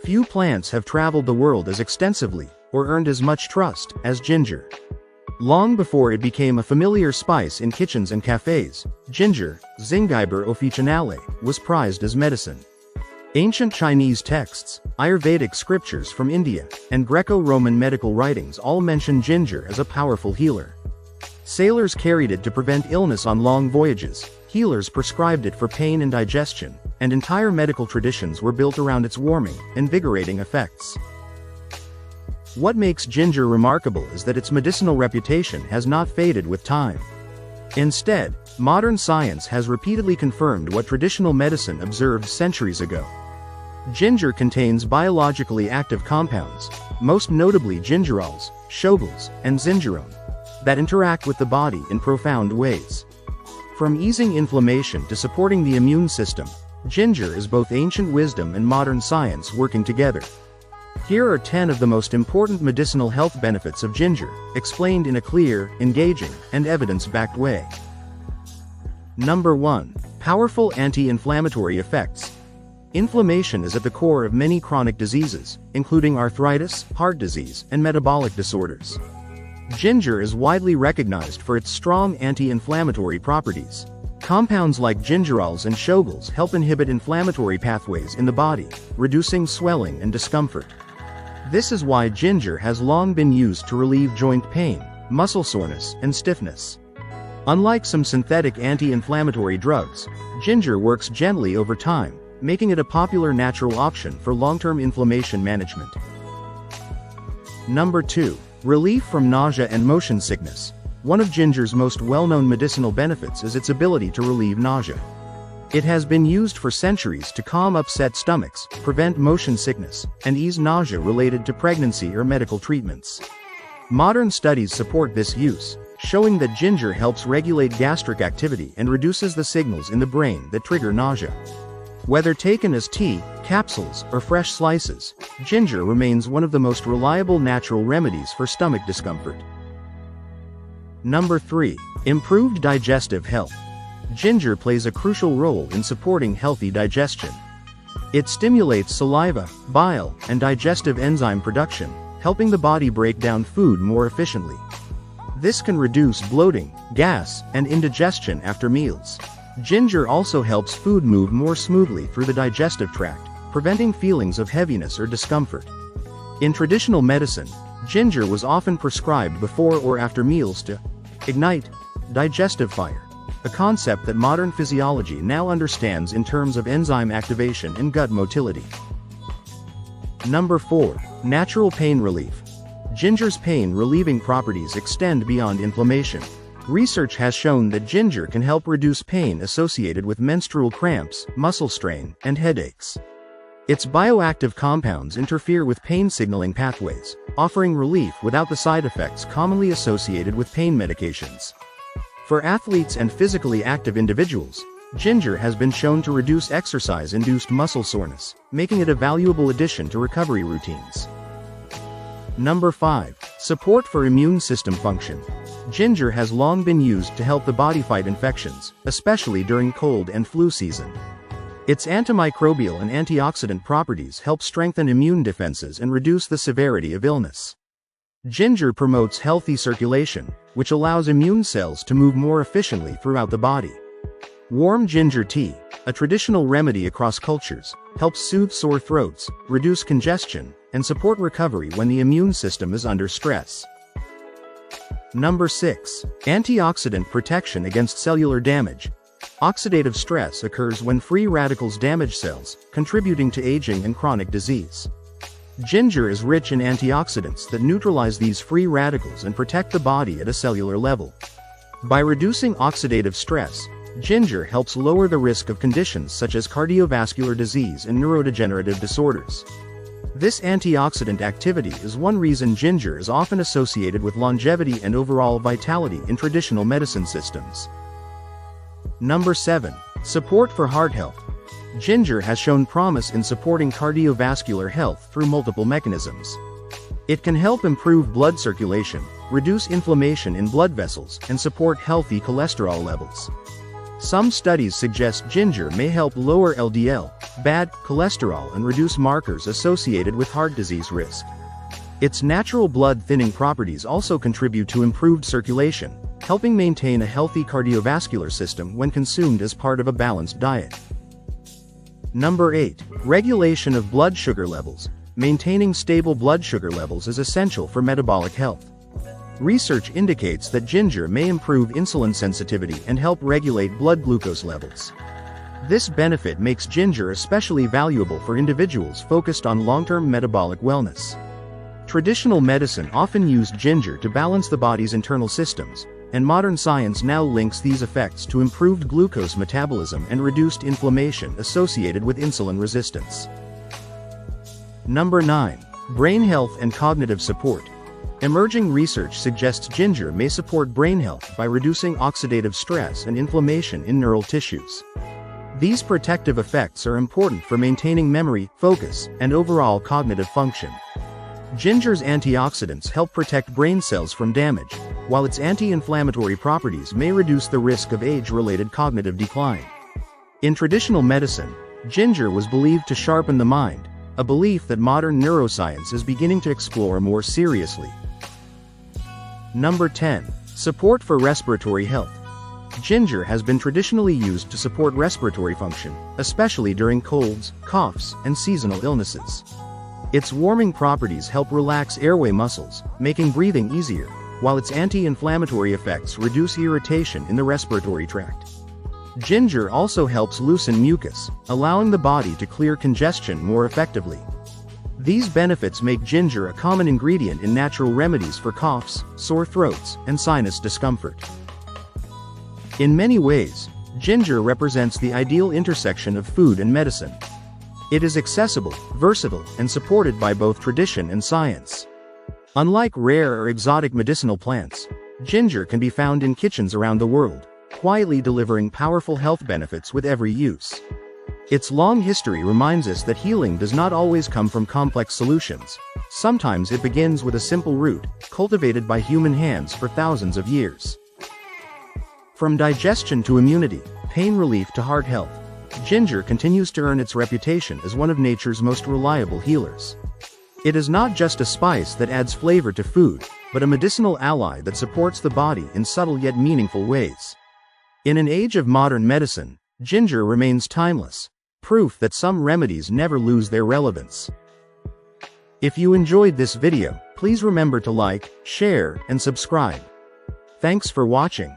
Few plants have traveled the world as extensively, or earned as much trust, as ginger. Long before it became a familiar spice in kitchens and cafes, ginger, Zingiber officinale, was prized as medicine. Ancient Chinese texts, Ayurvedic scriptures from India, and Greco-Roman medical writings all mention ginger as a powerful healer. Sailors carried it to prevent illness on long voyages, healers prescribed it for pain and digestion, and entire medical traditions were built around its warming, invigorating effects. What makes ginger remarkable is that its medicinal reputation has not faded with time. Instead, modern science has repeatedly confirmed what traditional medicine observed centuries ago. Ginger contains biologically active compounds, most notably gingerols, shogals, and zingerone, that interact with the body in profound ways. From easing inflammation to supporting the immune system, ginger is both ancient wisdom and modern science working together. Here are 10 of the most important medicinal health benefits of ginger, explained in a clear, engaging, and evidence-backed way. Number 1. Powerful anti-inflammatory effects. Inflammation is at the core of many chronic diseases, including arthritis, heart disease, and metabolic disorders. Ginger is widely recognized for its strong anti-inflammatory properties. Compounds like gingerols and shogals help inhibit inflammatory pathways in the body, reducing swelling and discomfort. This is why ginger has long been used to relieve joint pain, muscle soreness, and stiffness. Unlike some synthetic anti-inflammatory drugs, ginger works gently over time, making it a popular natural option for long-term inflammation management. Number 2. Relief from nausea and motion sickness. One of ginger's most well-known medicinal benefits is its ability to relieve nausea. It has been used for centuries to calm upset stomachs, prevent motion sickness, and ease nausea related to pregnancy or medical treatments. Modern studies support this use, showing that ginger helps regulate gastric activity and reduces the signals in the brain that trigger nausea. Whether taken as tea, capsules, or fresh slices, ginger remains one of the most reliable natural remedies for stomach discomfort. Number 3. Improved digestive health. Ginger plays a crucial role in supporting healthy digestion. It stimulates saliva, bile, and digestive enzyme production, helping the body break down food more efficiently. This can reduce bloating, gas, and indigestion after meals. Ginger also helps food move more smoothly through the digestive tract, preventing feelings of heaviness or discomfort. In traditional medicine, ginger was often prescribed before or after meals to ignite digestive fire, a concept that modern physiology now understands in terms of enzyme activation and gut motility. Number 4. Natural pain relief. Ginger's pain-relieving properties extend beyond inflammation. Research has shown that ginger can help reduce pain associated with menstrual cramps, muscle strain, and headaches. Its bioactive compounds interfere with pain-signaling pathways, offering relief without the side effects commonly associated with pain medications. For athletes and physically active individuals, ginger has been shown to reduce exercise-induced muscle soreness, making it a valuable addition to recovery routines. Number 5. Support for immune system function. Ginger has long been used to help the body fight infections, especially during cold and flu season. Its antimicrobial and antioxidant properties help strengthen immune defenses and reduce the severity of illness. Ginger promotes healthy circulation, which allows immune cells to move more efficiently throughout the body. Warm ginger tea, a traditional remedy across cultures, helps soothe sore throats, reduce congestion, and support recovery when the immune system is under stress. Number 6. Antioxidant protection against cellular damage. Oxidative stress occurs when free radicals damage cells, contributing to aging and chronic disease. Ginger is rich in antioxidants that neutralize these free radicals and protect the body at a cellular level. By reducing oxidative stress, ginger helps lower the risk of conditions such as cardiovascular disease and neurodegenerative disorders. This antioxidant activity is one reason ginger is often associated with longevity and overall vitality in traditional medicine systems. Number 7. Support for heart health. Ginger has shown promise in supporting cardiovascular health through multiple mechanisms. It can help improve blood circulation, reduce inflammation in blood vessels, and support healthy cholesterol levels. Some studies suggest ginger may help lower LDL, bad cholesterol, and reduce markers associated with heart disease risk. Its natural blood-thinning properties also contribute to improved circulation, helping maintain a healthy cardiovascular system when consumed as part of a balanced diet. Number 8. Regulation of blood sugar levels. Maintaining stable blood sugar levels is essential for metabolic health. Research indicates that ginger may improve insulin sensitivity and help regulate blood glucose levels. This benefit makes ginger especially valuable for individuals focused on long-term metabolic wellness. Traditional medicine often used ginger to balance the body's internal systems, and modern science now links these effects to improved glucose metabolism and reduced inflammation associated with insulin resistance. Number 9. Brain health and cognitive support. Emerging research suggests ginger may support brain health by reducing oxidative stress and inflammation in neural tissues. These protective effects are important for maintaining memory, focus, and overall cognitive function. Ginger's antioxidants help protect brain cells from damage, while its anti-inflammatory properties may reduce the risk of age-related cognitive decline. In traditional medicine, ginger was believed to sharpen the mind, a belief that modern neuroscience is beginning to explore more seriously. Number 10. Support for respiratory health. Ginger has been traditionally used to support respiratory function, especially during colds, coughs, and seasonal illnesses. Its warming properties help relax airway muscles, making breathing easier, while its anti-inflammatory effects reduce irritation in the respiratory tract. Ginger also helps loosen mucus, allowing the body to clear congestion more effectively. These benefits make ginger a common ingredient in natural remedies for coughs, sore throats, and sinus discomfort. In many ways, ginger represents the ideal intersection of food and medicine. It is accessible, versatile, and supported by both tradition and science. Unlike rare or exotic medicinal plants, ginger can be found in kitchens around the world, quietly delivering powerful health benefits with every use. Its long history reminds us that healing does not always come from complex solutions. Sometimes it begins with a simple root, cultivated by human hands for thousands of years. From digestion to immunity, pain relief to heart health, ginger continues to earn its reputation as one of nature's most reliable healers. It is not just a spice that adds flavor to food, but a medicinal ally that supports the body in subtle yet meaningful ways. In an age of modern medicine, ginger remains timeless, proof that some remedies never lose their relevance. If you enjoyed this video, please remember to like, share, and subscribe. Thanks for watching.